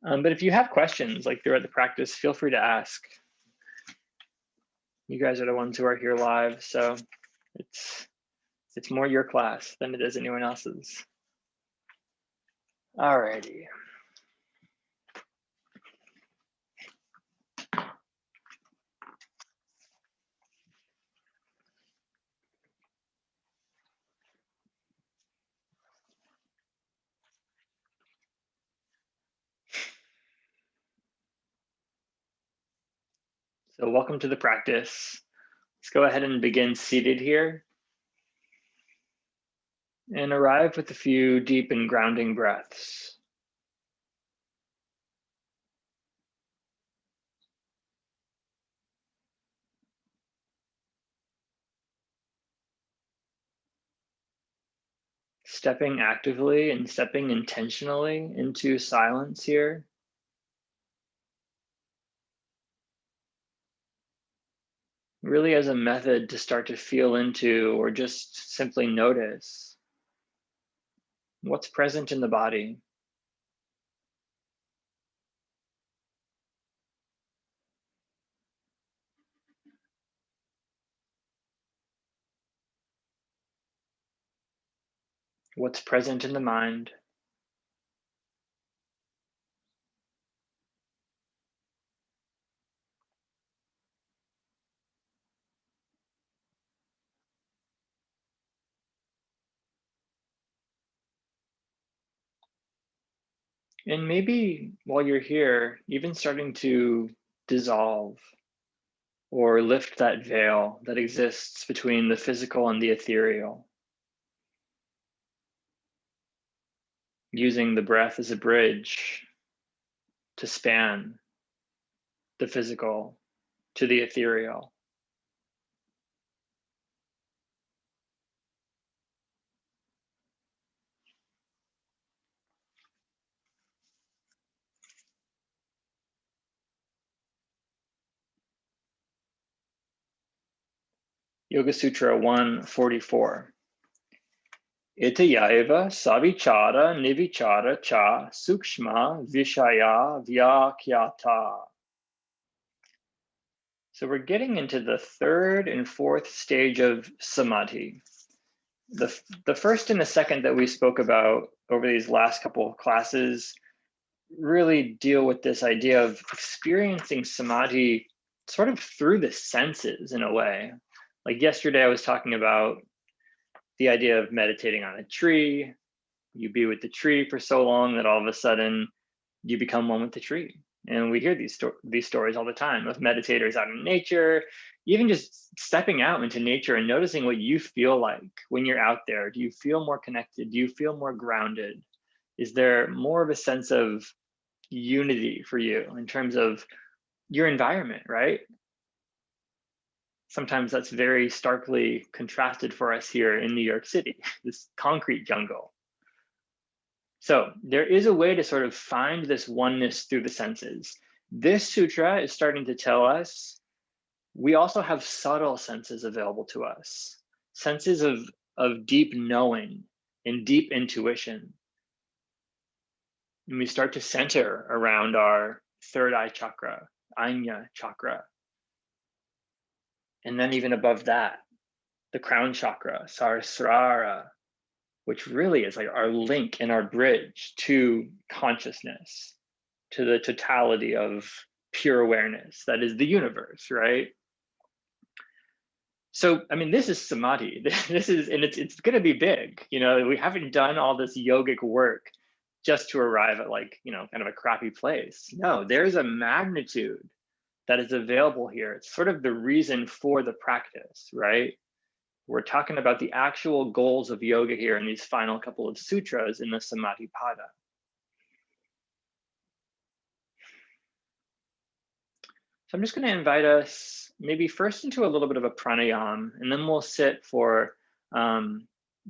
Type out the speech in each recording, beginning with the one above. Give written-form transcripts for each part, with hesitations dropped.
But if you have questions like throughout the practice, feel free to ask. You guys are the ones who are here live, so it's more your class than it is anyone else's. Alrighty. So welcome to the practice. Let's go ahead and begin seated here and arrive with a few deep and grounding breaths. Stepping actively and stepping intentionally into silence here. Really as a method to start to feel into or just simply notice what's present in the body. What's present in the mind. And maybe while you're here, even starting to dissolve or lift that veil that exists between the physical and the ethereal. Using the breath as a bridge to span the physical to the ethereal. Yoga Sutra 144. Itayaiva savichara nivichara cha sukshma vishaya vyakyata. So we're getting into the third and fourth stage of samadhi. The first and the second that we spoke about over these last couple of classes really deal with this idea of experiencing samadhi sort of through the senses in a way. Like yesterday, I was talking about the idea of meditating on a tree. You be with the tree for so long that all of a sudden you become one with the tree. And we hear these stories all the time of meditators out in nature, even just stepping out into nature and noticing what you feel like when you're out there. Do you feel more connected? Do you feel more grounded? Is there more of a sense of unity for you in terms of your environment, right? Sometimes that's very starkly contrasted for us here in New York City, this concrete jungle. So there is a way to sort of find this oneness through the senses. This sutra is starting to tell us we also have subtle senses available to us, senses of deep knowing and deep intuition. And we start to center around our third eye chakra, Ajna chakra. And then even above that, the crown chakra, Sahasrara, which really is like our link and our bridge to consciousnness, to the totality of pure awareness that is the universe, right? So, I mean, this is samadhi. This is, and it's going to be big. You know, we haven't done all this yogic work just to arrive at like, you know, kind of a crappy place. No, there's a magnitude that is available here. It's sort of the reason for the practice, right? We're talking about the actual goals of yoga here in these final couple of sutras in the Samadhi Pada. So I'm just going to invite us maybe first into a little bit of a pranayam, and then we'll sit for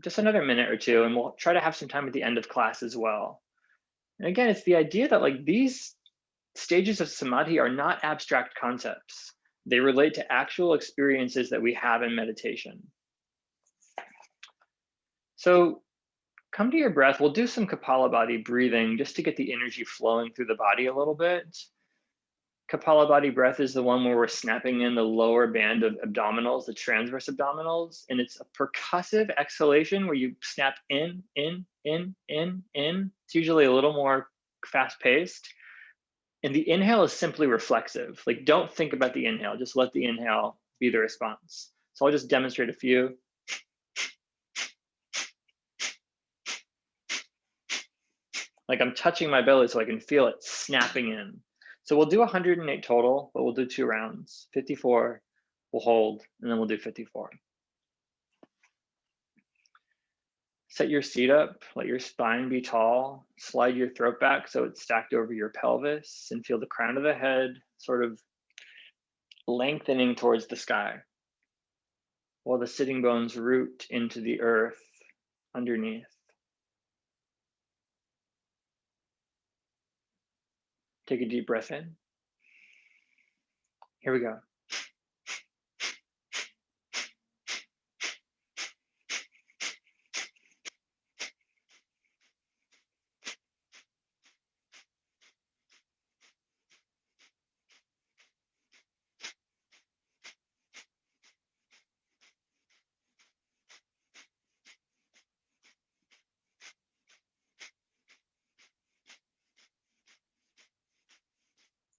just another minute or two, and we'll try to have some time at the end of class as well. And again, it's the idea that like these stages of samadhi are not abstract concepts. They relate to actual experiences that we have in meditation. So come to your breath. We'll do some Kapalabhati breathing just to get the energy flowing through the body a little bit. Kapalabhati breath is the one where we're snapping in the lower band of abdominals, the transverse abdominals, and it's a percussive exhalation where you snap in. It's usually a little more fast paced. And the inhale is simply reflexive. Like, don't think about the inhale, just let the inhale be the response. So I'll just demonstrate a few. Like, I'm touching my belly so I can feel it snapping in. So we'll do 108 total, but we'll do 2 rounds. 54, we'll hold, and then we'll do 54. Set your seat up, let your spine be tall, slide your throat back so it's stacked over your pelvis, and feel the crown of the head sort of lengthening towards the sky, while the sitting bones root into the earth underneath. Take a deep breath in. Here we go.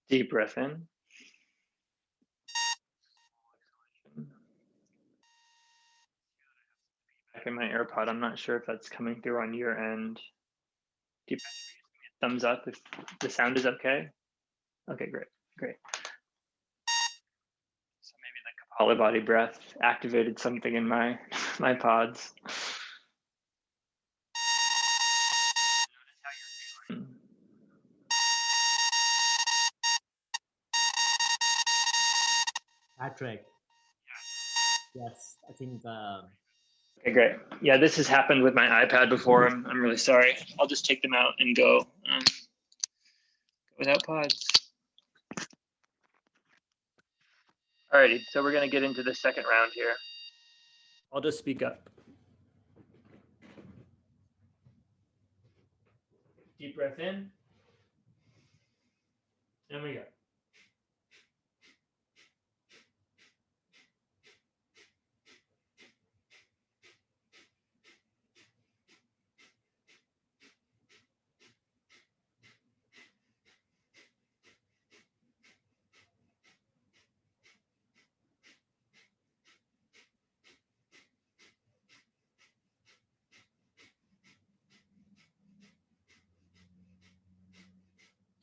Deep breath in. Back in my AirPod, I'm not sure if that's coming through on your end. Deep thumbs up if the sound is okay. Okay, great. So maybe the Kapalabhati breath activated something in my pods. Patrick. Yes, I think. Okay, great. Yeah, this has happened with my iPad before. I'm really sorry. I'll just take them out and go without pods. Alrighty, so we're gonna get into the second round here. I'll just speak up. Deep breath in. And we go.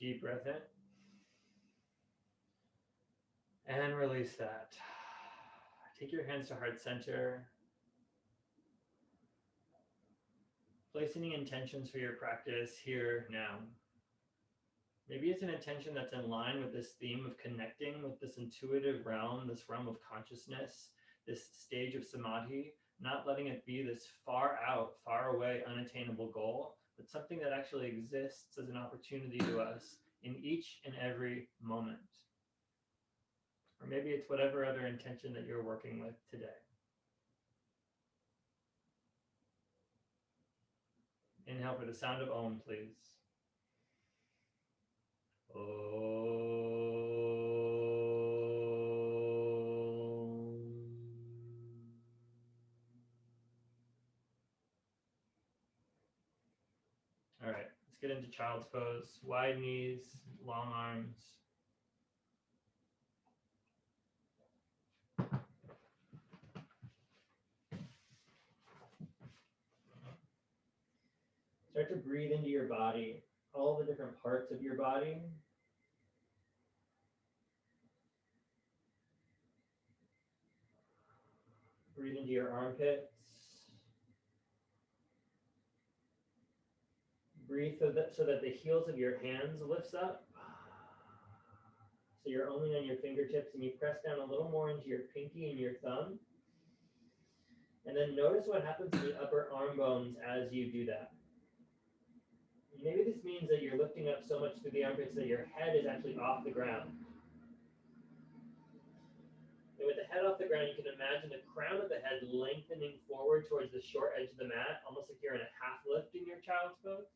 Deep breath in. And release that. Take your hands to heart center. Place any intentions for your practice here now. Maybe it's an intention that's in line with this theme of connecting with this intuitive realm, this realm of consciousness, this stage of samadhi, not letting it be this far out, far away, unattainable goal, but something that actually exists as an opportunity to us in each and every moment. Or maybe it's whatever other intention that you're working with today. Inhale for the sound of Om, please. All right, let's get into child's pose. Wide knees, long arms. Start to breathe into your body, all the different parts of your body. Breathe into your armpits. Breathe so that the heels of your hands lifts up. So you're only on your fingertips, and you press down a little more into your pinky and your thumb. And then notice what happens to the upper arm bones as you do that. Maybe this means that you're lifting up so much through the armpits that your head is actually off the ground. And with the head off the ground, you can imagine the crown of the head lengthening forward towards the short edge of the mat, almost like you're in a half lift in your child's pose.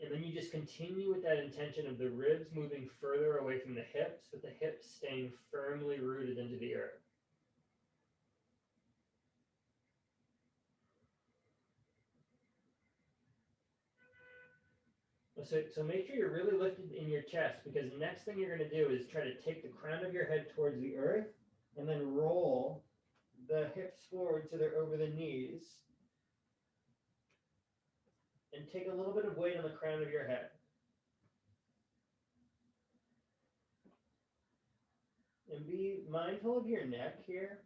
And then you just continue with that intention of the ribs moving further away from the hips, with the hips staying firmly rooted into the earth. So make sure you're really lifted in your chest, because the next thing you're going to do is try to take the crown of your head towards the earth and then roll the hips forward so they're over the knees. And take a little bit of weight on the crown of your head. And be mindful of your neck here.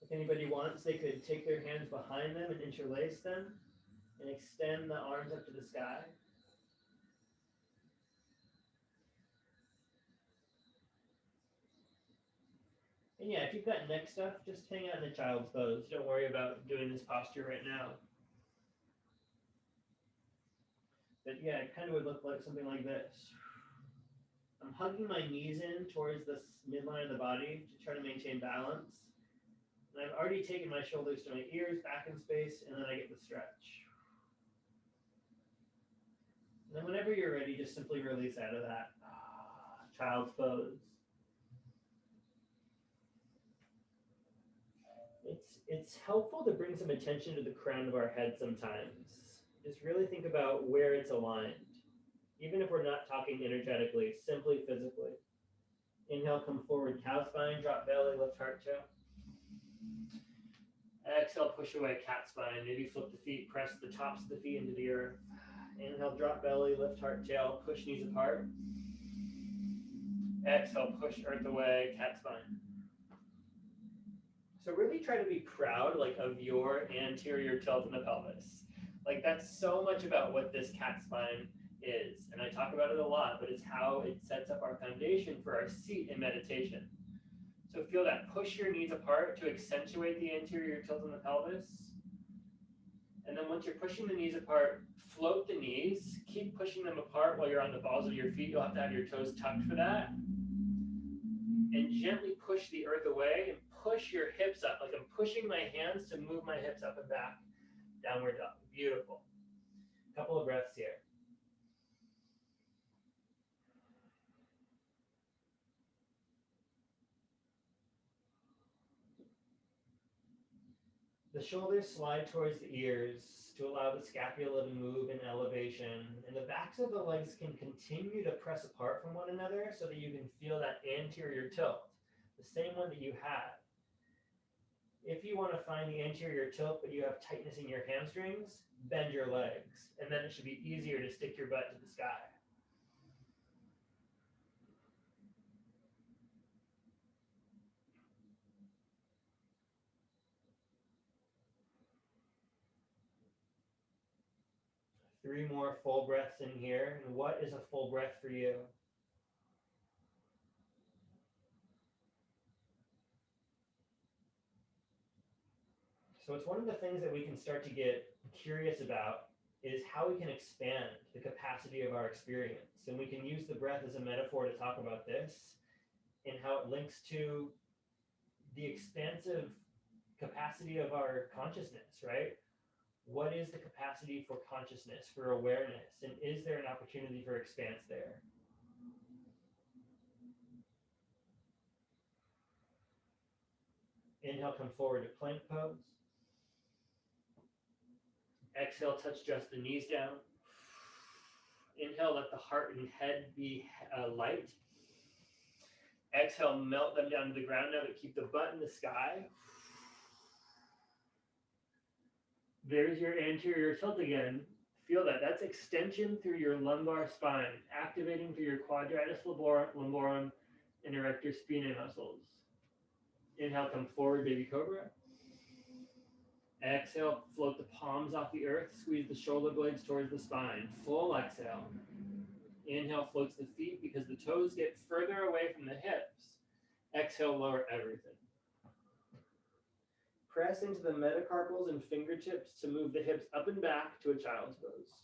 If anybody wants, they could take their hands behind them and interlace them and extend the arms up to the sky. And yeah, if you've got neck stuff, just hang out in the child's pose. Don't worry about doing this posture right now. But yeah, it kind of would look like something like this. I'm hugging my knees in towards the midline of the body to try to maintain balance. And I've already taken my shoulders to my ears, back in space, and then I get the stretch. And then whenever you're ready, just simply release out of that child's pose. It's helpful to bring some attention to the crown of our head sometimes. Just really think about where it's aligned. Even if we're not talking energetically, simply physically. Inhale, come forward, cow spine, drop belly, lift heart, tail. Exhale, push away, cat spine. Maybe flip the feet, press the tops of the feet into the earth. Inhale, drop belly, lift heart, tail, push knees apart. Exhale, push earth away, cat spine. So really try to be proud of your anterior tilt in the pelvis. That's so much about what this cat spine is. And I talk about it a lot, but it's how it sets up our foundation for our seat in meditation. So feel that. Push your knees apart to accentuate the anterior tilt in the pelvis. And then once you're pushing the knees apart, float the knees. Keep pushing them apart while you're on the balls of your feet. You'll have to have your toes tucked for that. And gently push the earth away and push your hips up. I'm pushing my hands to move my hips up and back. Downward dog. Beautiful. Couple of breaths here. The shoulders slide towards the ears to allow the scapula to move in elevation, and the backs of the legs can continue to press apart from one another so that you can feel that anterior tilt, the same one that you had. If you want to find the anterior tilt but you have tightness in your hamstrings, bend your legs, and then it should be easier to stick your butt to the sky. Three more full breaths in here. And what is a full breath for you? So it's one of the things that we can start to get curious about is how we can expand the capacity of our experience. And we can use the breath as a metaphor to talk about this and how it links to the expansive capacity of our consciousness, right? What is the capacity for consciousness, for awareness? And is there an opportunity for expanse there? Inhale, come forward to plank pose. Exhale, touch just the knees down. Inhale, let the heart and head be light. Exhale, melt them down to the ground now, but keep the butt in the sky. There's your anterior tilt again. Feel that. That's extension through your lumbar spine, activating through your quadratus lumborum and erector spinae muscles. Inhale, come forward, baby cobra. Exhale, float the palms off the earth, squeeze the shoulder blades towards the spine. Full exhale. Inhale, floats the feet because the toes get further away from the hips. Exhale, lower everything. press into the metacarpals and fingertips to move the hips up and back to a child's pose.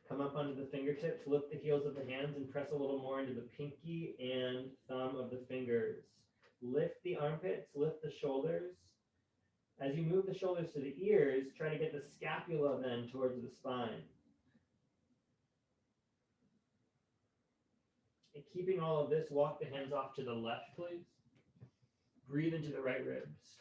Come up onto the fingertips, lift the heels of the hands and press a little more into the pinky and thumb of the fingers. Lift the armpits, lift the shoulders. As you move the shoulders to the ears, try to get the scapula then towards the spine. And keeping all of this, walk the hands off to the left, please. Breathe into the right ribs.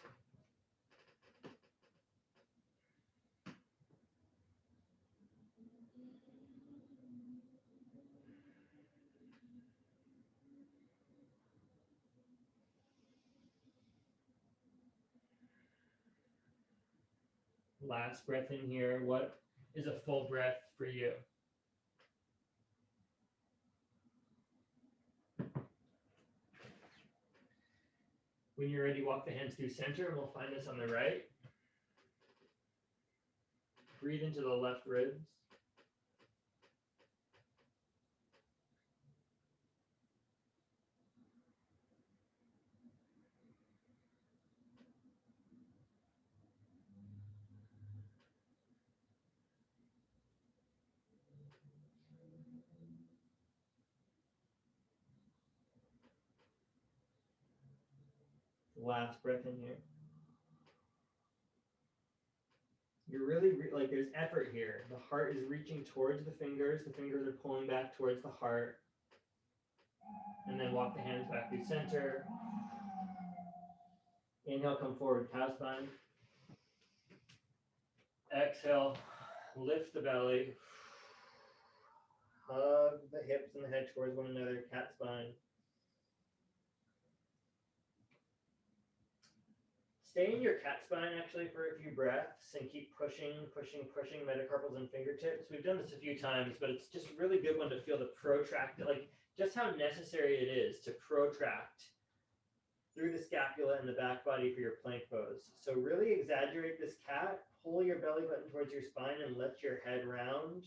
Last breath in here. What is a full breath for you? When you're ready, walk the hands through center, and we'll find this on the right. Breathe into the left ribs. Last breath in here. You're really, like there's effort here. The heart is reaching towards the fingers are pulling back towards the heart. And then walk the hands back through center. Inhale, come forward, cow spine. Exhale, lift the belly. Hug the hips and the head towards one another, cat spine. Stay in your cat spine actually for a few breaths and keep pushing metacarpals and fingertips. We've done this a few times, but it's just a really good one to feel the protract, like just how necessary it is to protract through the scapula and the back body for your plank pose. So really exaggerate this cat, pull your belly button towards your spine and let your head round.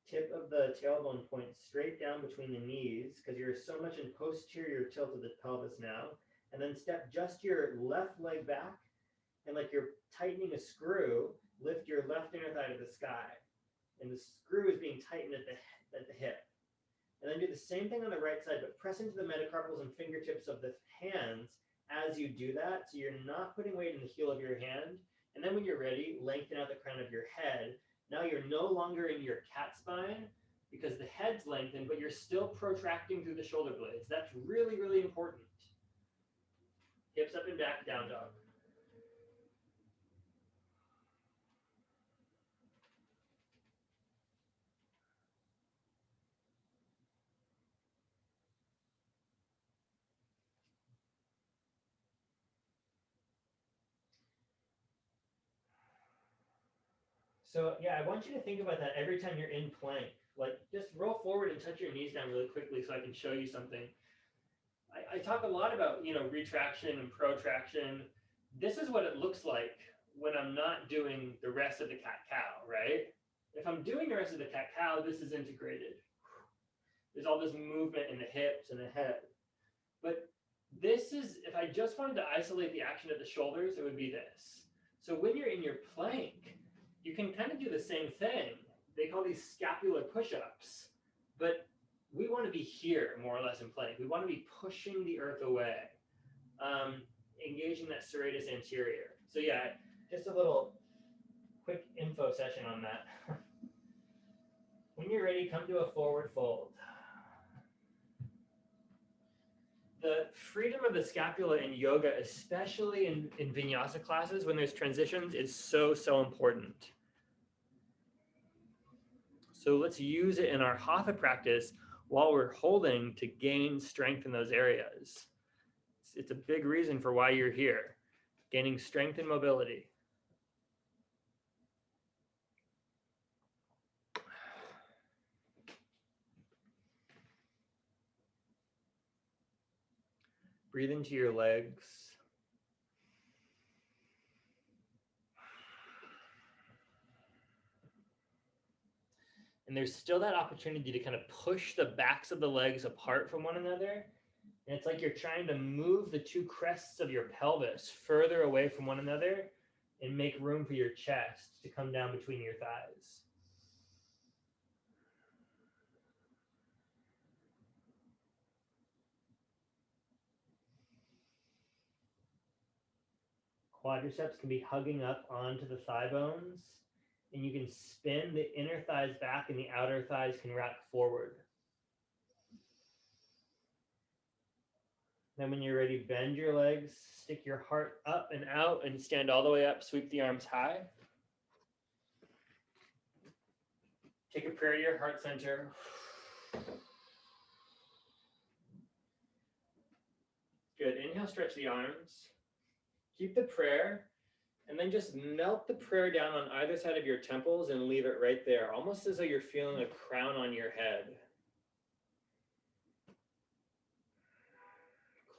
Tip of the tailbone points straight down between the knees because you're so much in posterior tilt of the pelvis now. And then step just your left leg back and like you're tightening a screw, lift your left inner thigh to the sky. And the screw is being tightened at the hip. And then do the same thing on the right side, but press into the metacarpals and fingertips of the hands as you do that. So you're not putting weight in the heel of your hand. And then when you're ready, lengthen out the crown of your head. Now you're no longer in your cat spine because the head's lengthened, but you're still protracting through the shoulder blades. That's really, really important. Hips up and back, down dog. So yeah, I want you to think about that every time you're in plank. Like just roll forward and touch your knees down really quickly so I can show you something. I talk a lot about, retraction and protraction. This is what it looks like when I'm not doing the rest of the cat-cow, right? If I'm doing the rest of the cat-cow, this is integrated. There's all this movement in the hips and the head. But this is, if I just wanted to isolate the action of the shoulders, it would be this. So when you're in your plank, you can kind of do the same thing. They call these scapular push-ups, but we want to be here more or less in plank. We want to be pushing the earth away, engaging that serratus anterior. So yeah, just a little quick info session on that. When you're ready, come to a forward fold. The freedom of the scapula in yoga, especially in vinyasa classes, when there's transitions, is so, so important. So let's use it in our Hatha practice while we're holding to gain strength in those areas. It's a big reason for why you're here, gaining strength and mobility. Breathe into your legs. And And there's still that opportunity to kind of push the backs of the legs apart from one another. And it's like you're trying to move the two crests of your pelvis further away from one another and make room for your chest to come down between your thighs. Quadriceps can be hugging up onto the thigh bones, and you can spin the inner thighs back and the outer thighs can rack forward. Then when you're ready, bend your legs, stick your heart up and out and stand all the way up, sweep the arms high. Take a prayer to your heart center. Good, inhale, stretch the arms. Keep the prayer, and then just melt the prayer down on either side of your temples and leave it right there, almost as though you're feeling a crown on your head.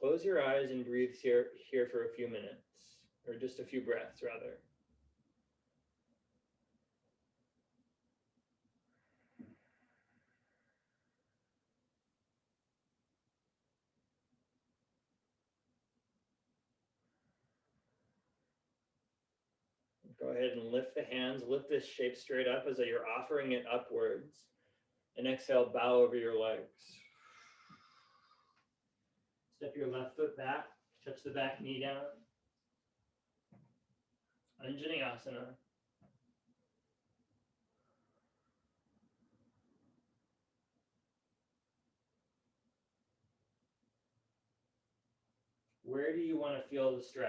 Close your eyes and breathe here for a few minutes, or just a few breaths rather. Go ahead and lift the hands, lift this shape straight up as though you're offering it upwards. And exhale, bow over your legs. Step your left foot back, touch the back knee down. Anjaneyasana. Where do you want to feel the stretch?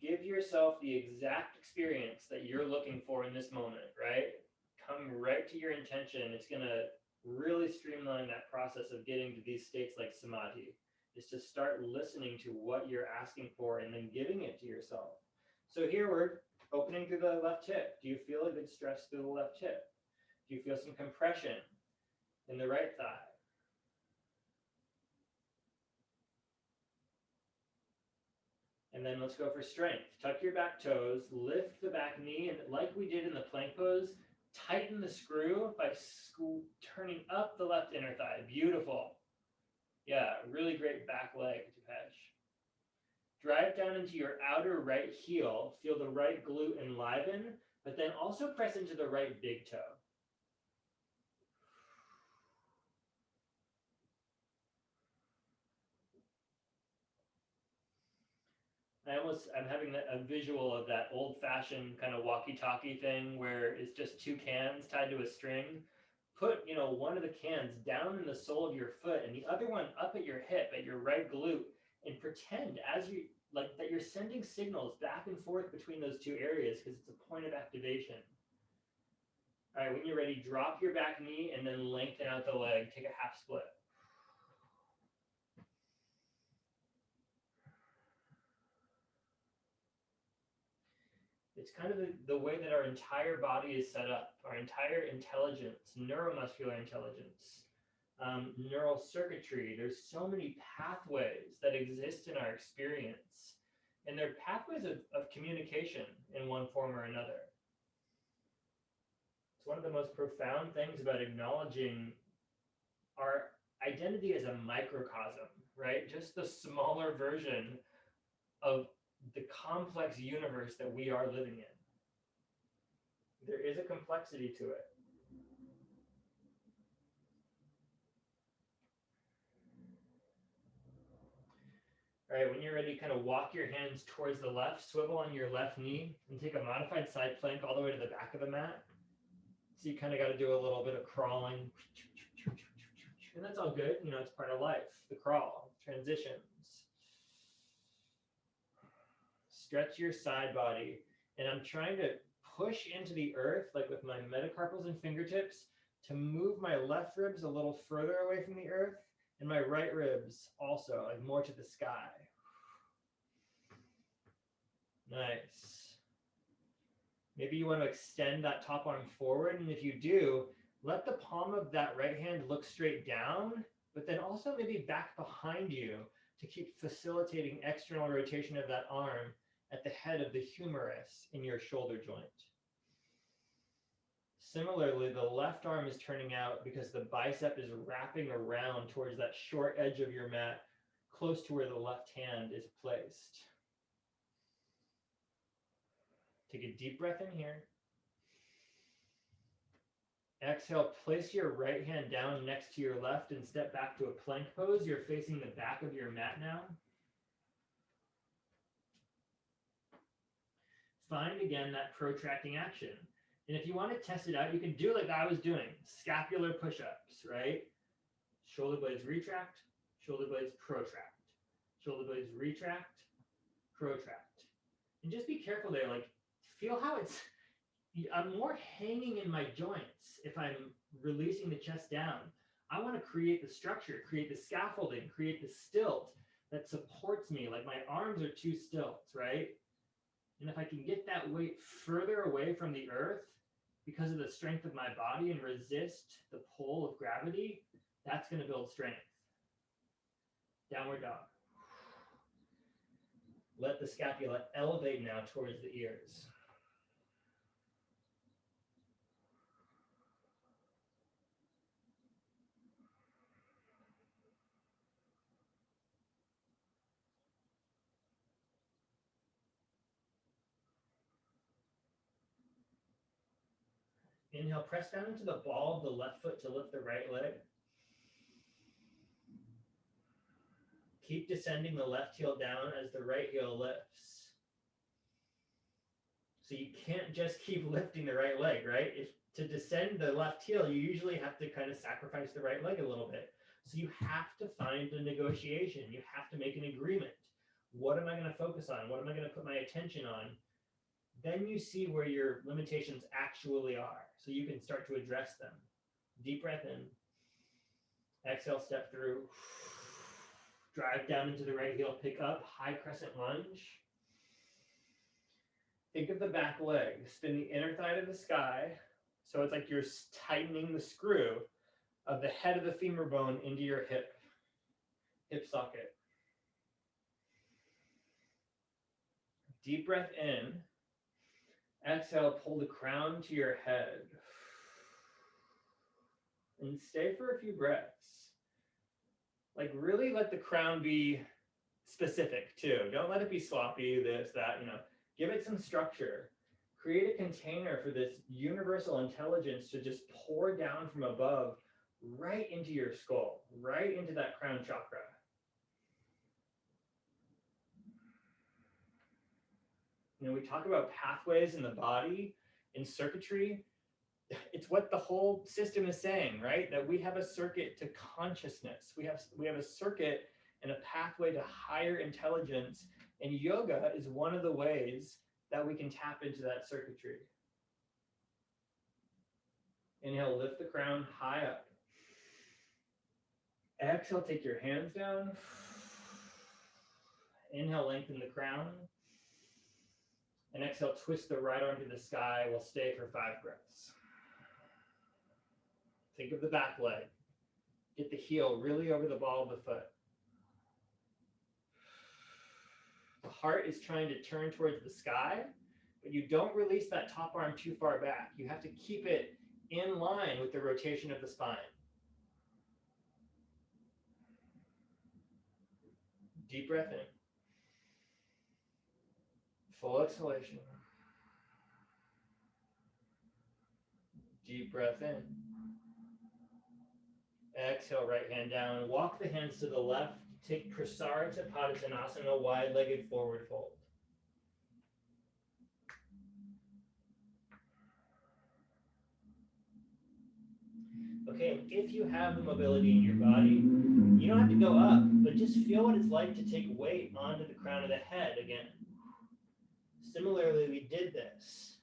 Give yourself the exact experience that you're looking for in this moment, right? Come right to your intention. It's going to really streamline that process of getting to these states like samadhi, is to start listening to what you're asking for and then giving it to yourself. So here we're opening through the left hip. Do you feel a good stretch through the left hip? Do you feel some compression in the right thigh? And then let's go for strength. Tuck your back toes, lift the back knee, and like we did in the plank pose, tighten the screw by turning up the left inner thigh. Beautiful. Yeah, really great back leg, Dipesh. Drive down into your outer right heel. Feel the right glute enliven, but then also press into the right big toe. I'm having a visual of that old-fashioned kind of walkie-talkie thing where it's just two cans tied to a string. Put, one of the cans down in the sole of your foot and the other one up at your hip, at your right glute, and pretend that you're sending signals back and forth between those two areas because it's a point of activation. All right, when you're ready, drop your back knee and then lengthen out the leg. Take a half split. It's kind of the way that our entire body is set up, our entire intelligence, neuromuscular intelligence, neural circuitry. There's so many pathways that exist in our experience, and they're pathways of communication in one form or another. It's one of the most profound things about acknowledging our identity as a microcosm, right? Just the smaller version of the complex universe that we are living in. There is a complexity to it. All right, when you're ready, kind of walk your hands towards the left, swivel on your left knee, and take a modified side plank all the way to the back of the mat. So you kind of got to do a little bit of crawling. And that's all good. It's part of life, the crawl, transitions. Stretch your side body. And I'm trying to push into the earth, like with my metacarpals and fingertips, to move my left ribs a little further away from the earth, and my right ribs also, like more to the sky. Nice. Maybe you want to extend that top arm forward, and if you do, let the palm of that right hand look straight down, but then also maybe back behind you to keep facilitating external rotation of that arm at the head of the humerus in your shoulder joint. Similarly, the left arm is turning out because the bicep is wrapping around towards that short edge of your mat, close to where the left hand is placed. Take a deep breath in here. Exhale, place your right hand down next to your left and step back to a plank pose. You're facing the back of your mat now. Find again that protracting action. And if you want to test it out, you can do like I was doing, scapular push-ups, right? Shoulder blades retract, shoulder blades protract, shoulder blades retract, protract. And just be careful there, like feel how I'm more hanging in my joints if I'm releasing the chest down. I want to create the structure, create the scaffolding, create the stilt that supports me, like my arms are two stilts, right? And if I can get that weight further away from the earth because of the strength of my body and resist the pull of gravity, that's going to build strength. Downward dog. Let the scapula elevate now towards the ears. Inhale, press down into the ball of the left foot to lift the right leg. Keep descending the left heel down as the right heel lifts. So you can't just keep lifting the right leg, right? To descend the left heel, you usually have to kind of sacrifice the right leg a little bit. So you have to find a negotiation. You have to make an agreement. What am I going to focus on? What am I going to put my attention on? Then you see where your limitations actually are, so you can start to address them. Deep breath in. Exhale, step through. Drive down into the right heel, pick up, high crescent lunge. Think of the back leg. Spin the inner thigh to the sky. So it's like you're tightening the screw of the head of the femur bone into your hip socket. Deep breath in. Exhale, pull the crown to your head. And stay for a few breaths. Like really let the crown be specific too. Don't let it be sloppy, this, that, Give it some structure. Create a container for this universal intelligence to just pour down from above right into your skull, right into that crown chakra. We talk about pathways in the body, in circuitry. It's what the whole system is saying, right? That we have a circuit to consciousness. We have a circuit and a pathway to higher intelligence. And yoga is one of the ways that we can tap into that circuitry. Inhale, lift the crown high up. Exhale, take your hands down. Inhale, lengthen the crown. And exhale, twist the right arm to the sky. We'll stay for 5 breaths. Think of the back leg. Get the heel really over the ball of the foot. The heart is trying to turn towards the sky, but you don't release that top arm too far back. You have to keep it in line with the rotation of the spine. Deep breath in. Full exhalation. Deep breath in. Exhale, right hand down. Walk the hands to the left. Take Prasarita Padasana, wide-legged forward fold. Okay, if you have the mobility in your body, you don't have to go up, but just feel what it's like to take weight onto the crown of the head again. Similarly, we did this.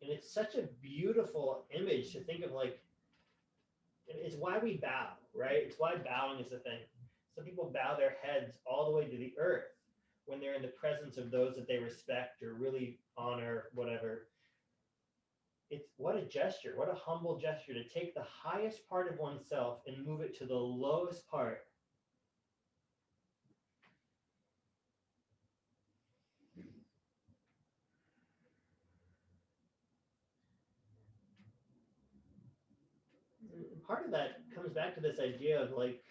And it's such a beautiful image to think of, like, it's why we bow, right? It's why bowing is the thing. Some people bow their heads all the way to the earth when they're in the presence of those that they respect or really honor, whatever. It's what a gesture, what a humble gesture to take the highest part of oneself and move it to the lowest part. part of that comes back to this idea of like,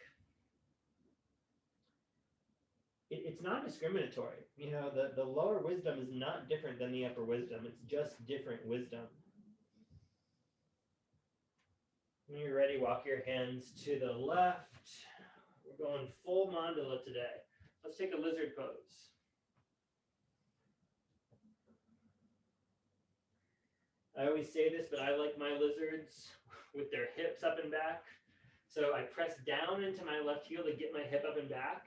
it's not discriminatory. You know, the lower wisdom is not different than the upper wisdom. It's just different wisdom. When you're ready, walk your hands to the left. We're going full mandala today. Let's take a lizard pose. I always say this, but I like my lizards with their hips up and back. So I press down into my left heel to get my hip up and back.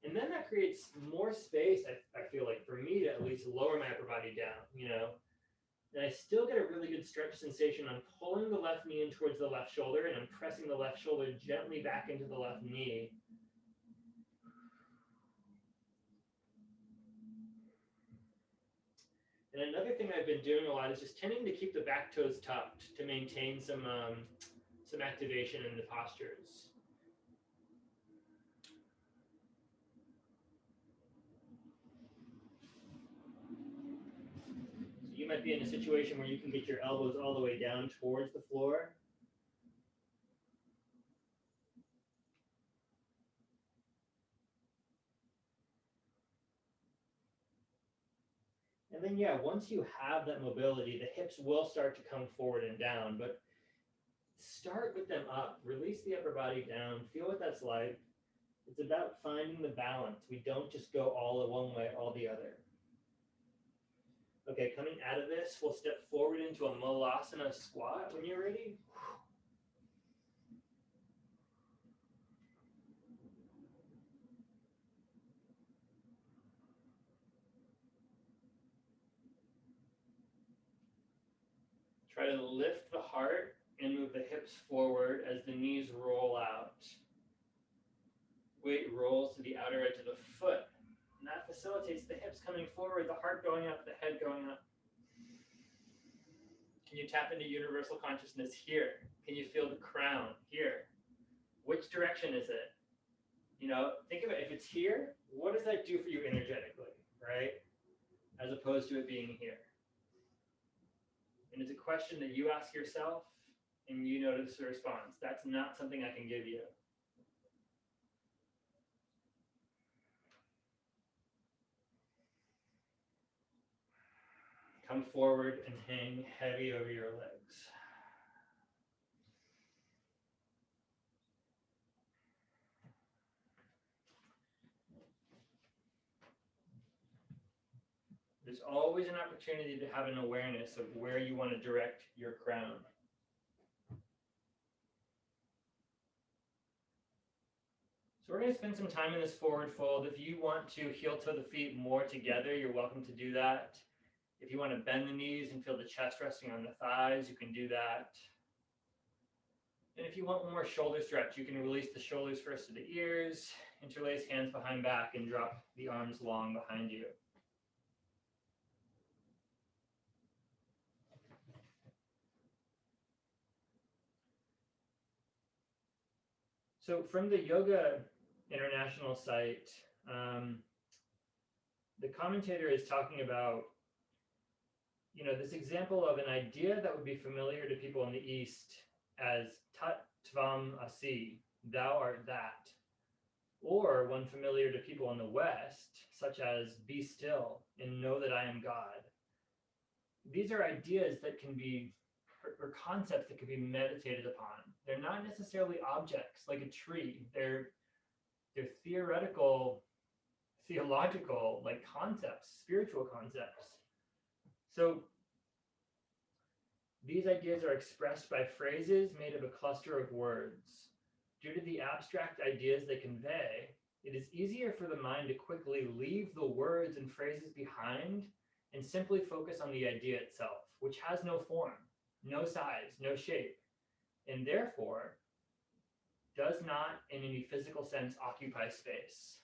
And then that creates more space, I feel like, for me to at least lower my upper body down, you know. And I still get a really good stretch sensation. I'm pulling the left knee in towards the left shoulder, and I'm pressing the left shoulder gently back into the left knee. And another thing I've been doing a lot is just tending to keep the back toes tucked to maintain some activation in the postures. So you might be in a situation where you can get your elbows all the way down towards the floor. And then, yeah, once you have that mobility, the hips will start to come forward and down, but start with them up, release the upper body down, feel what that's like. It's about finding the balance. We don't just go all one way, all the other. Okay, coming out of this, we'll step forward into a Malasana squat when you're ready. Try to lift the heart and move the hips forward as the knees roll out. Weight rolls to the outer edge of the foot. And that facilitates the hips coming forward, the heart going up, the head going up. Can you tap into universal consciousness here? Can you feel the crown here? Which direction is it? You know, think of it, if it's here, what does that do for you energetically, right? As opposed to it being here. And it's a question that you ask yourself and you notice the response. That's not something I can give you. Come forward and hang heavy over your legs. There's always an opportunity to have an awareness of where you want to direct your crown. So we're going to spend some time in this forward fold. If you want to heel toe the feet more together, you're welcome to do that. If you want to bend the knees and feel the chest resting on the thighs, you can do that. And if you want one more shoulder stretch, you can release the shoulders first to the ears, interlace hands behind back, and drop the arms long behind you. So from the Yoga International site, the commentator is talking about, you know, this example of an idea that would be familiar to people in the East as tat tvam asi, thou art that, or one familiar to people in the West, such as be still and know that I am God. These are ideas that can be, or concepts that can be meditated upon. They're not necessarily objects like a tree. They're theoretical, theological, like concepts, spiritual concepts. So these ideas are expressed by phrases made of a cluster of words. Due to the abstract ideas they convey, it is easier for the mind to quickly leave the words and phrases behind and simply focus on the idea itself, which has no form, no size, no shape, and therefore does not in any physical sense occupy space.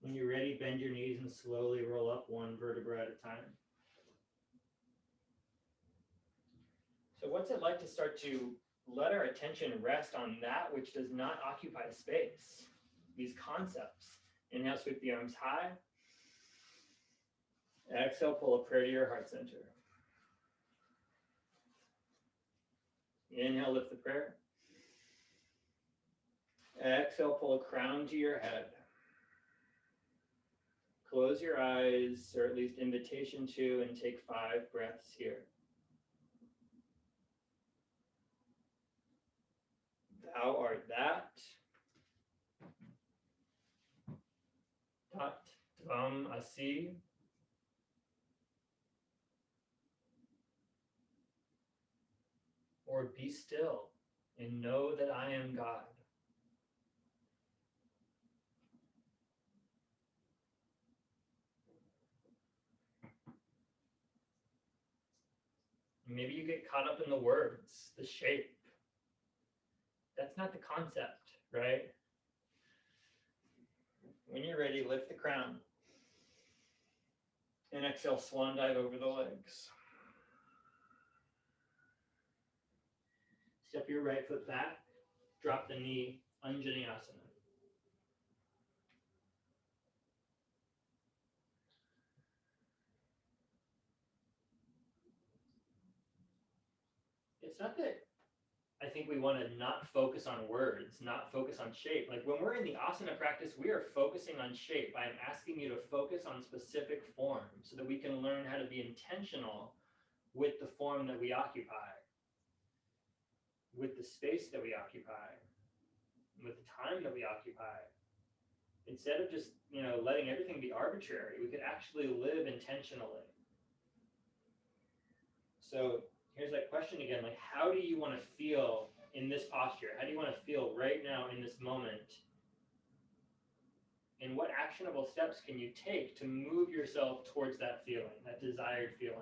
When you're ready, bend your knees and slowly roll up one vertebra at a time. So what's it like to start to let our attention rest on that which does not occupy space? These concepts. Inhale, sweep the arms high. Exhale, pull a prayer to your heart center. Inhale, lift the prayer. Exhale, pull a crown to your head. Close your eyes, or at least invitation to, and take 5 breaths here. Thou art that. Tat tvam asi. Or be still and know that I am God. Maybe you get caught up in the words, the shape. That's not the concept, right? When you're ready, lift the crown. And exhale, swan dive over the legs. Step your right foot back, drop the knee, Anjaneyasana. It's not that I think we want to not focus on words, not focus on shape. Like when we're in the asana practice, we are focusing on shape. I am asking you to focus on specific form so that we can learn how to be intentional with the form that we occupy, with the space that we occupy, with the time that we occupy. Instead of just, letting everything be arbitrary, we could actually live intentionally. So here's that question again, like how do you want to feel in this posture? How do you want to feel right now in this moment? And what actionable steps can you take to move yourself towards that feeling, that desired feeling?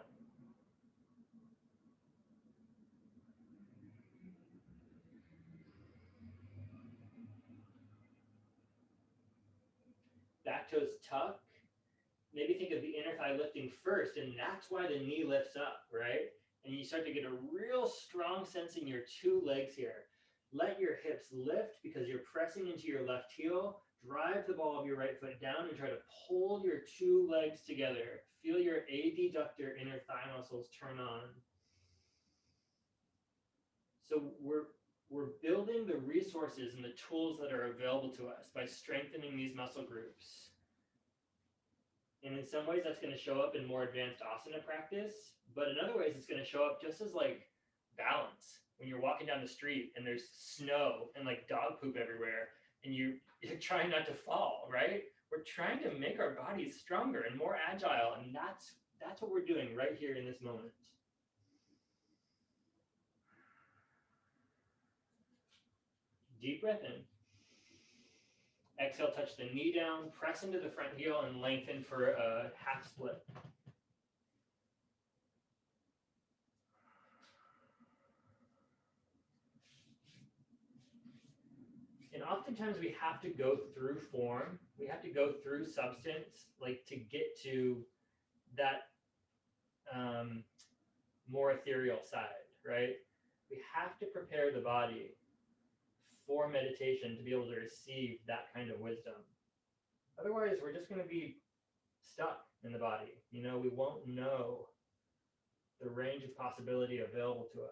Back toes tuck. Maybe think of the inner thigh lifting first, and that's why the knee lifts up, right? And you start to get a real strong sense in your 2 legs here. Let your hips lift because you're pressing into your left heel. Drive the ball of your right foot down and try to pull your 2 legs together. Feel your adductor inner thigh muscles turn on. So we're building the resources and the tools that are available to us by strengthening these muscle groups. And in some ways, that's going to show up in more advanced asana practice. But in other ways, it's going to show up just as like balance. When you're walking down the street and there's snow and like dog poop everywhere and you're trying not to fall, right? We're trying to make our bodies stronger and more agile. And that's what we're doing right here in this moment. Deep breath in. Exhale, touch the knee down, press into the front heel and lengthen for a half split. And oftentimes we have to go through form, we have to go through substance, like to get to that more ethereal side, right? We have to prepare the body for meditation to be able to receive that kind of wisdom. Otherwise, we're just going to be stuck in the body. We won't know the range of possibility available to us.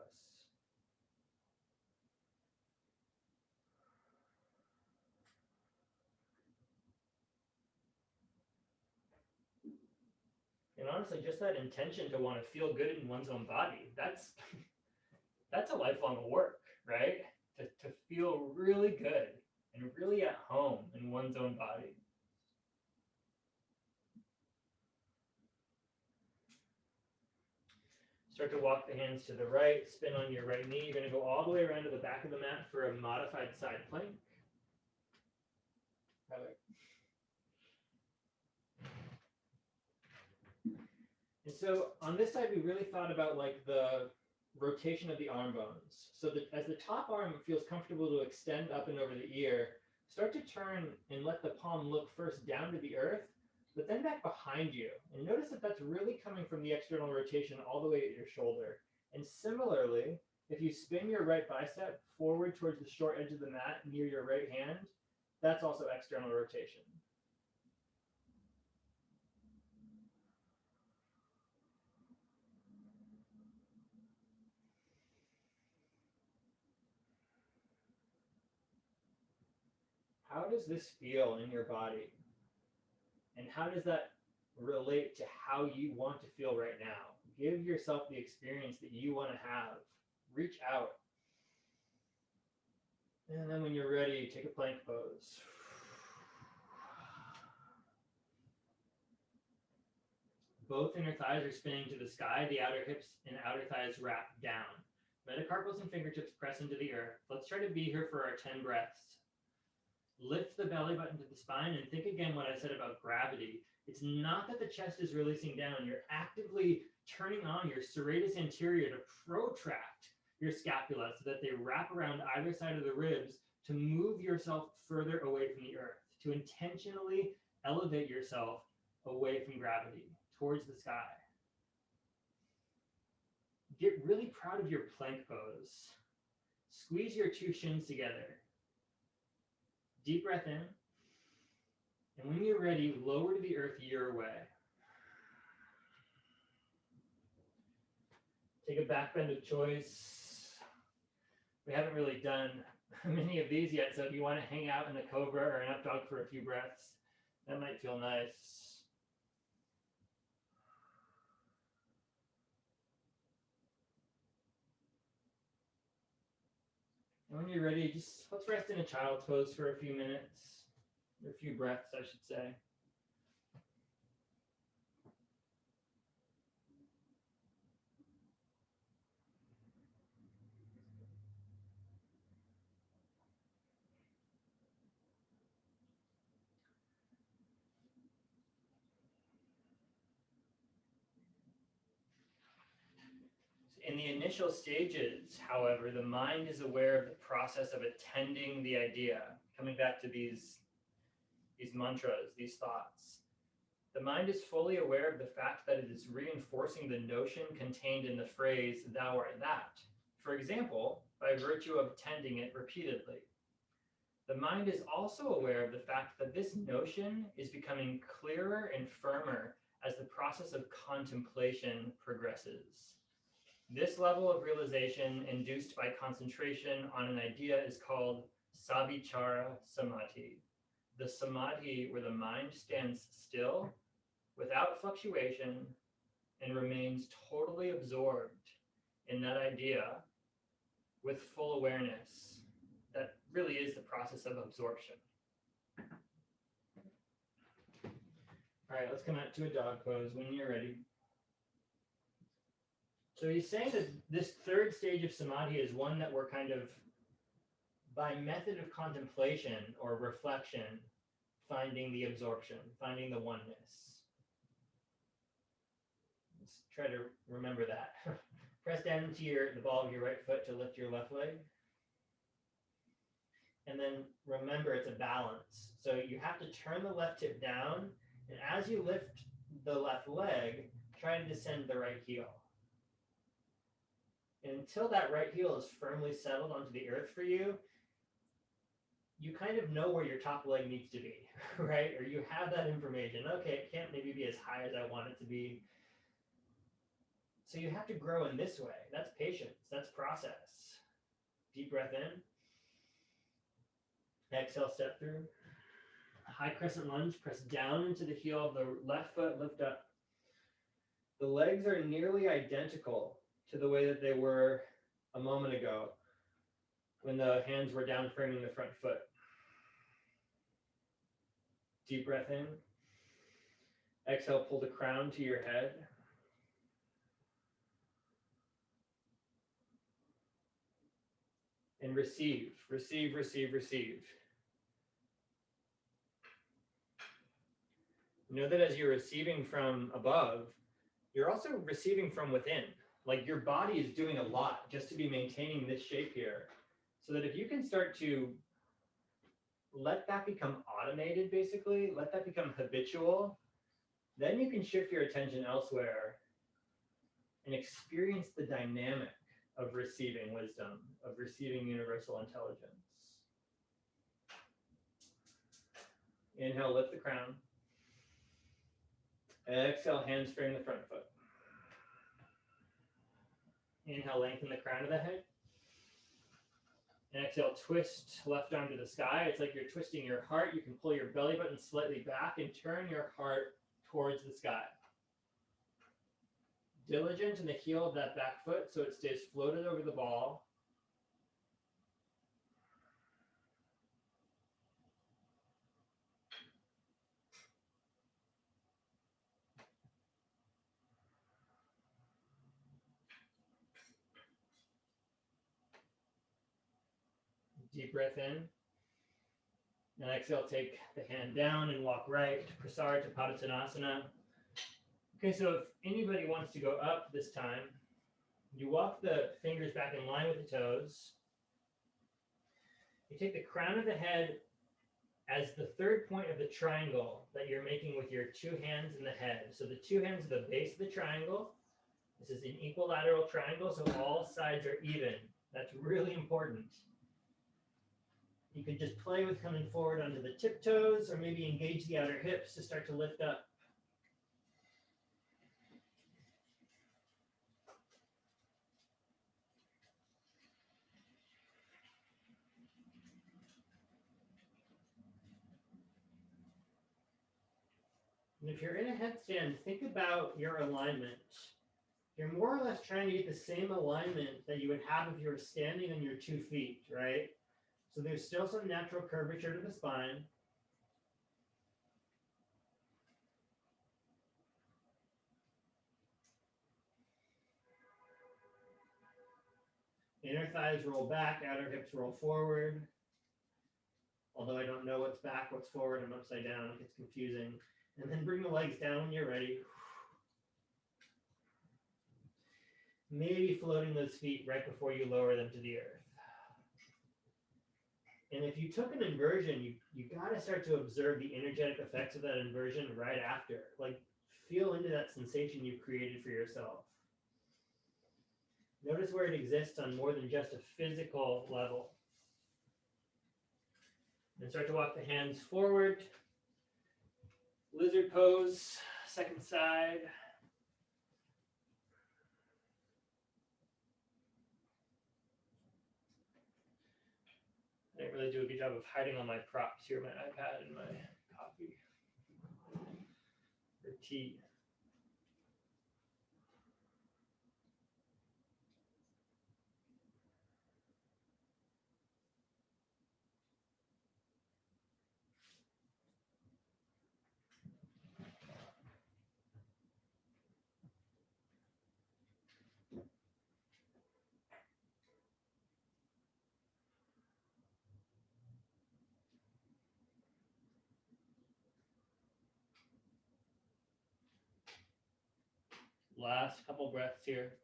And honestly, just that intention to want to feel good in one's own body, that's a lifelong work, right? To feel really good and really at home in one's own body. Start to walk the hands to the right, spin on your right knee. You're going to go all the way around to the back of the mat for a modified side plank. And so on this side, we really thought about like the rotation of the arm bones. So that as the top arm feels comfortable to extend up and over the ear, start to turn and let the palm look first down to the earth, but then back behind you. And notice that that's really coming from the external rotation all the way at your shoulder. And similarly, if you spin your right bicep forward towards the short edge of the mat near your right hand, that's also external rotation. how does this feel in your body? And how does that relate to how you want to feel right now? Give yourself the experience that you want to have. Reach out. And then when you're ready, take a plank pose. Both inner thighs are spinning to the sky. The outer hips and outer thighs wrap down. Metacarpals and fingertips press into the earth. Let's try to be here for our 10 breaths. Lift the belly button to the spine and think again what I said about gravity. It's not that the chest is releasing down. You're actively turning on your serratus anterior to protract your scapula so that they wrap around either side of the ribs to move yourself further away from the earth, to intentionally elevate yourself away from gravity, towards the sky. Get really proud of your plank pose. Squeeze your two shins together. Deep breath in. And when you're ready, lower to the earth your way. Take a back bend of choice. We haven't really done many of these yet, so if you want to hang out in the cobra or an up dog for a few breaths, that might feel nice. And when you're ready, just let's rest in a child's pose for a few minutes, or a few breaths, I should say. In the initial stages, however, the mind is aware of the process of attending the idea. Coming back to these mantras, these thoughts. The mind is fully aware of the fact that it is reinforcing the notion contained in the phrase, thou art that. For example, by virtue of attending it repeatedly. The mind is also aware of the fact that this notion is becoming clearer and firmer as the process of contemplation progresses. This level of realization induced by concentration on an idea is called savichara samadhi, the samadhi where the mind stands still, without fluctuation, and remains totally absorbed in that idea with full awareness. That really is the process of absorption. All right, let's come out to a dog pose when you're ready. So he's saying that this third stage of samadhi is one that we're kind of, by method of contemplation or reflection, finding the absorption, finding the oneness. Let's try to remember that. Press down into the ball of your right foot to lift your left leg. And then remember it's a balance. So you have to turn the left hip down, and as you lift the left leg, try to descend the right heel. And until that right heel is firmly settled onto the earth for you, you kind of know where your top leg needs to be, right? Or you have that information. Okay, it can't maybe be as high as I want it to be. So you have to grow in this way. That's patience. That's process. Deep breath in. Exhale, step through. High crescent lunge. Press down into the heel of the left foot. Lift up. The legs are nearly identical to the way that they were a moment ago when the hands were down framing the front foot. Deep breath in. Exhale, pull the crown to your head. And receive, receive, receive, receive. Know that as you're receiving from above, you're also receiving from within. Like your body is doing a lot just to be maintaining this shape here. So that if you can start to let that become automated, basically, let that become habitual, then you can shift your attention elsewhere and experience the dynamic of receiving wisdom, of receiving universal intelligence. Inhale, lift the crown. Exhale, hands frame the front foot. Inhale, lengthen the crown of the head. And exhale, twist left arm to the sky. It's like you're twisting your heart. You can pull your belly button slightly back and turn your heart towards the sky. Diligent in the heel of that back foot so it stays floated over the ball. Deep breath in. And exhale, take the hand down and walk right to Prasarita Padottanasana. Okay, so if anybody wants to go up this time, you walk the fingers back in line with the toes. You take the crown of the head as the third point of the triangle that you're making with your two hands in the head. So the two hands are the base of the triangle. This is an equilateral triangle, so all sides are even. That's really important. You could just play with coming forward onto the tiptoes or maybe engage the outer hips to start to lift up. And if you're in a headstand, think about your alignment. You're more or less trying to get the same alignment that you would have if you were standing on your 2 feet, right? So there's still some natural curvature to the spine. Inner thighs roll back, outer hips roll forward. Although I don't know what's back, what's forward, I'm upside down, it gets confusing. And then bring the legs down when you're ready. Maybe floating those feet right before you lower them to the earth. And if you took an inversion, you got to start to observe the energetic effects of that inversion right after. Like, feel into that sensation you've created for yourself. Notice where it exists on more than just a physical level. And start to walk the hands forward. Lizard pose, second side. I didn't really do a good job of hiding all my props here, my iPad and my coffee or tea. Last couple breaths here.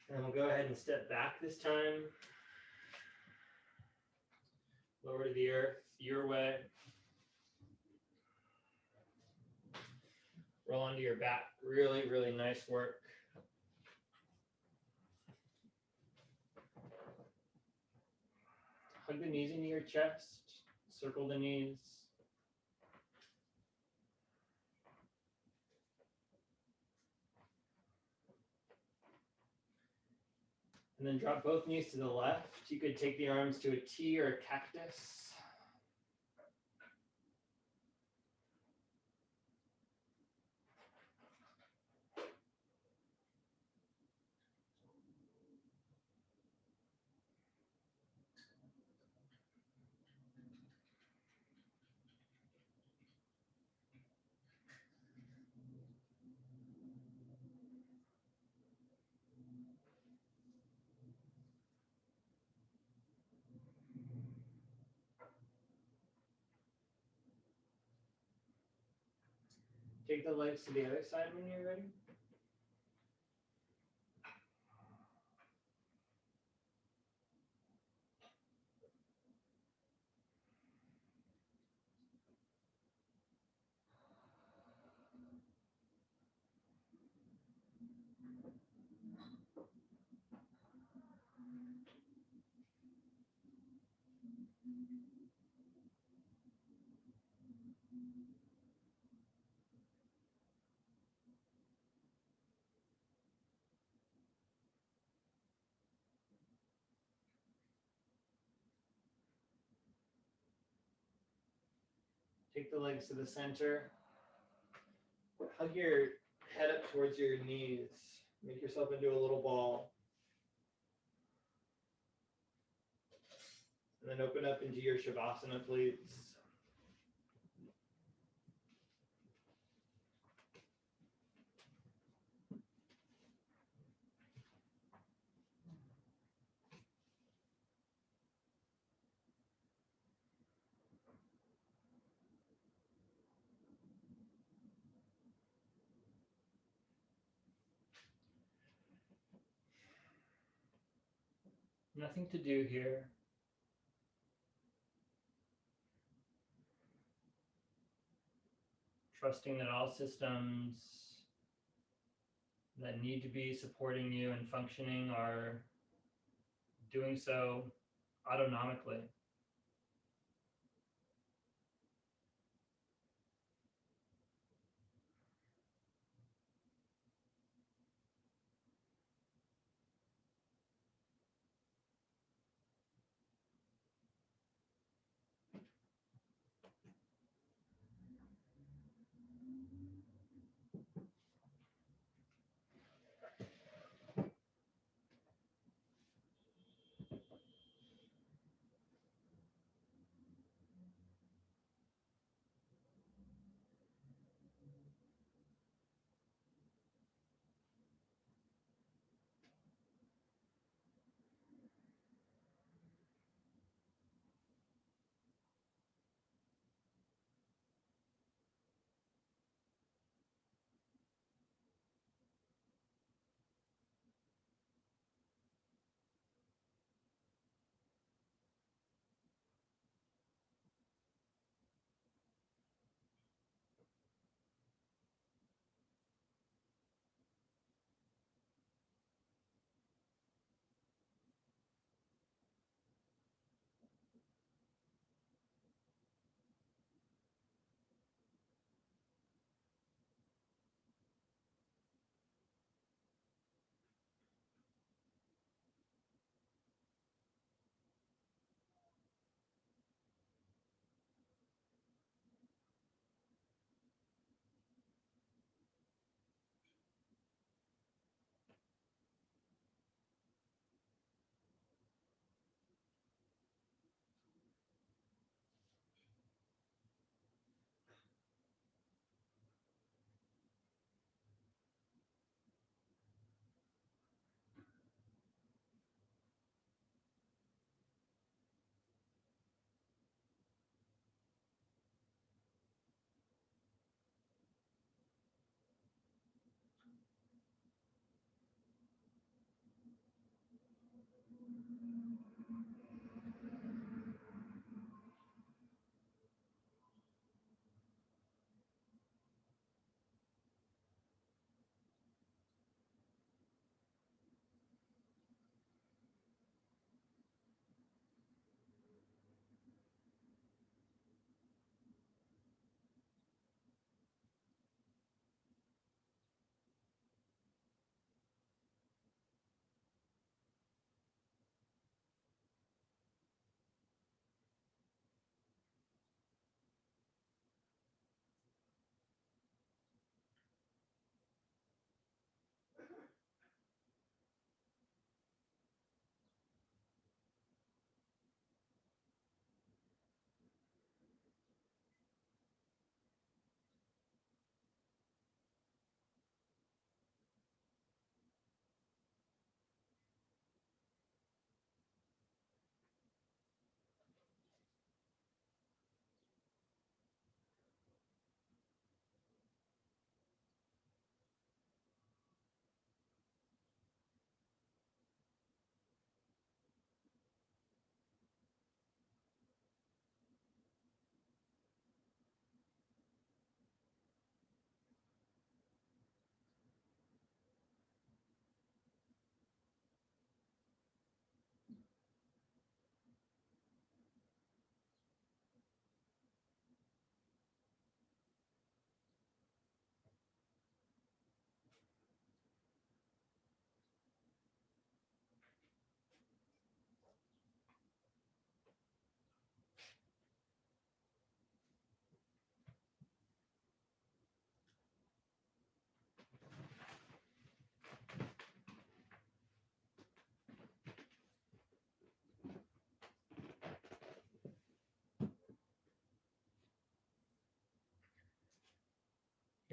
And we'll go ahead and step back this time. Lower to the earth, your way. Roll onto your back. Really, really nice work. Hug the knees into your chest. Circle the knees. And then drop both knees to the left. You could take the arms to a T or a cactus. Take the legs to the other side when you're ready. Take the legs to the center. Hug your head up towards your knees. Make yourself into a little ball. And then open up into your Shavasana, please. Nothing to do here. Trusting that all systems that need to be supporting you and functioning are doing so autonomically.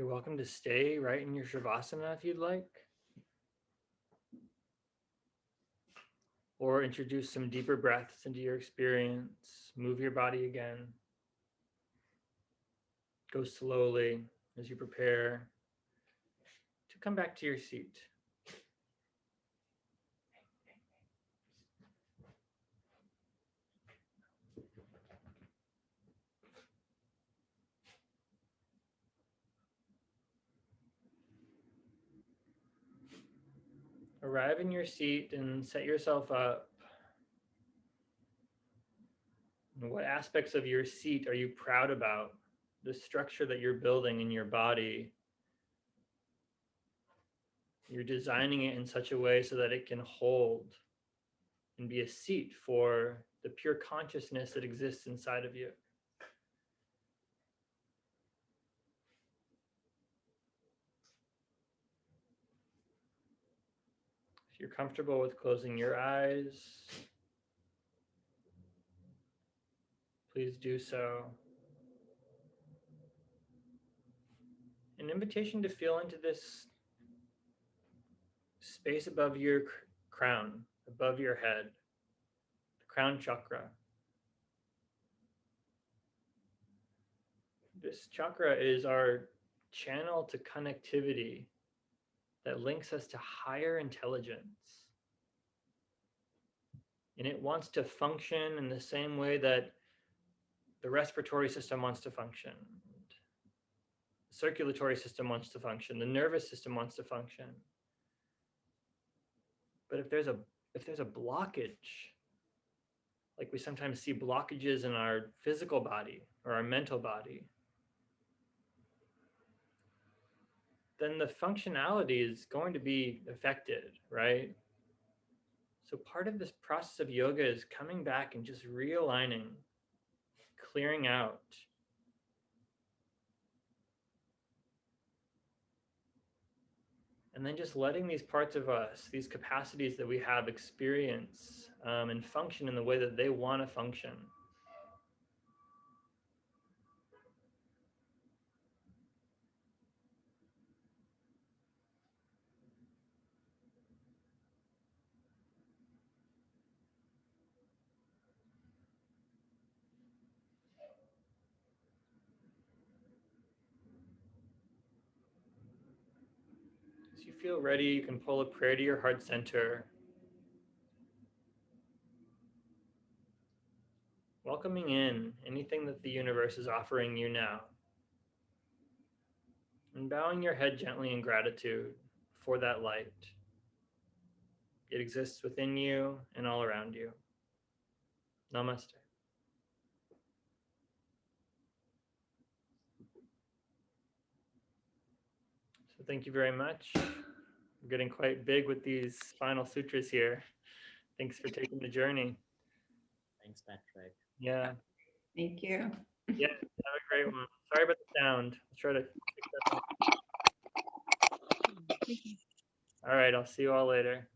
You're welcome to stay right in your Shavasana if you'd like. Or introduce some deeper breaths into your experience. Move your body again. Go slowly as you prepare to come back to your seat. Arrive in your seat and set yourself up. What aspects of your seat are you proud about? The structure that you're building in your body. You're designing it in such a way so that it can hold and be a seat for the pure consciousness that exists inside of you. If you're comfortable with closing your eyes, please do so. An invitation to feel into this space above your crown, above your head, the crown chakra. This chakra is our channel to connectivity that links us to higher intelligence. And it wants to function in the same way that the respiratory system wants to function. The circulatory system wants to function. The nervous system wants to function. But if there's a blockage, like we sometimes see blockages in our physical body or our mental body, then the functionality is going to be affected, right? So part of this process of yoga is coming back and just realigning, clearing out. And then just letting these parts of us, these capacities that we have, experience and function in the way that they want to function. As you feel ready, you can pull a prayer to your heart center. Welcoming in anything that the universe is offering you now. And bowing your head gently in gratitude for that light. It exists within you and all around you. Namaste. So thank you very much. We're getting quite big with these final sutras here. Thanks for taking the journey. Thanks, Patrick. Yeah. Thank you. Yeah, have a great one. Sorry about the sound. I'll try to fix that. All right, I'll see you all later.